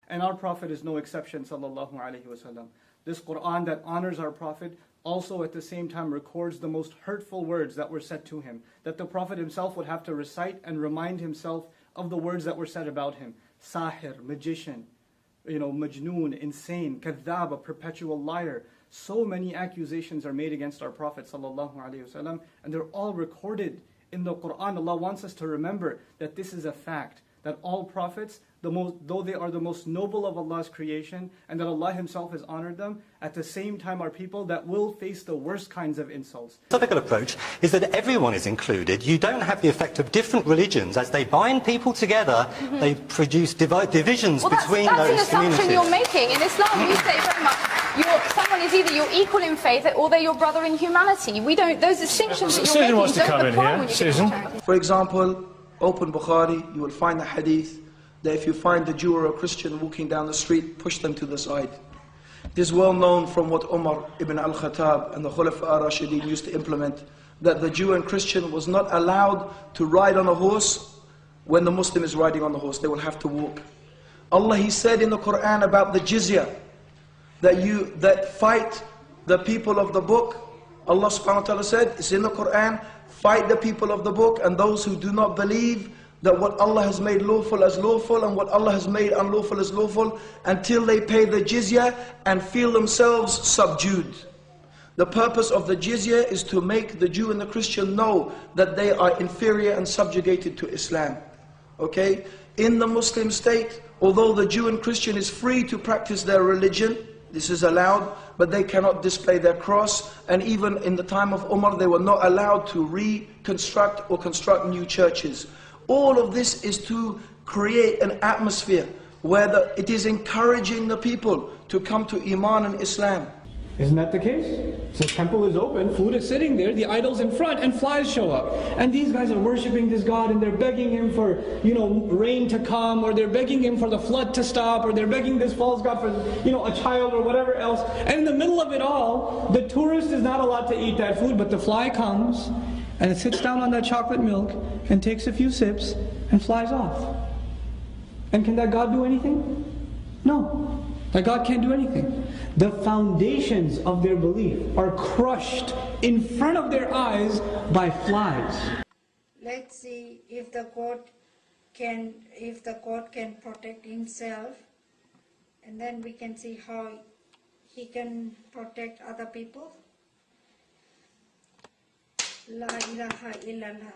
And our Prophet is no exception, sallallahu alaihi wasallam. This Quran that honors our Prophet also at the same time records the most hurtful words that were said to him, that the Prophet himself would have to recite and remind himself of the words that were said about him. Sahir, magician, majnoon, insane, kadhab, a perpetual liar. So many accusations are made against our Prophet sallallahu alaihi wasallam, and they're all recorded in the Quran. Allah wants us to remember that this is a fact, that all prophets, though they are the most noble of Allah's creation, and that Allah Himself has honored them, at the same time are people that will face the worst kinds of insults. The typical approach is that everyone is included. You don't have the effect of different religions. As they bind people together, they produce divisions between those communities. That's an assumption you're making. In Islam, we say very much, someone is either your equal in faith or they're your brother in humanity. We don't, those distinctions that you're making don't apply when you get to charity. For example, open Bukhari, you will find a hadith that if you find a Jew or a Christian walking down the street, push them to the side. It is well known from what Umar ibn al-Khattab and the Khulafa ar-Rashidin used to implement, that the Jew and Christian was not allowed to ride on a horse when the Muslim is riding on the horse. They will have to walk. Allah, He said in the Quran about the jizya, that fight the people of the book. Allah subhanahu wa ta'ala said, it's in the Quran, fight the people of the book and those who do not believe that what Allah has made lawful as lawful and what Allah has made unlawful as lawful, until they pay the jizya and feel themselves subdued. The purpose of the jizya is to make the Jew and the Christian know that they are inferior and subjugated to Islam. Okay? In the Muslim state, although the Jew and Christian is free to practice their religion, this is allowed, but they cannot display their cross. And even in the time of Umar, they were not allowed to reconstruct or construct new churches. All of this is to create an atmosphere where it is encouraging the people to come to Iman and Islam. Isn't that the case? So the temple is open, food is sitting there, the idol's in front, and flies show up. And these guys are worshiping this God, and they're begging him for, rain to come, or they're begging him for the flood to stop, or they're begging this false God for, a child or whatever else. And in the middle of it all, the tourist is not allowed to eat that food, but the fly comes, and it sits down on that chocolate milk, and takes a few sips, and flies off. And can that God do anything? No. That God can't do anything. The foundations of their belief are crushed in front of their eyes by flies. Let's see if the God can protect himself, and then we can see how he can protect other people. La ilaha illallah.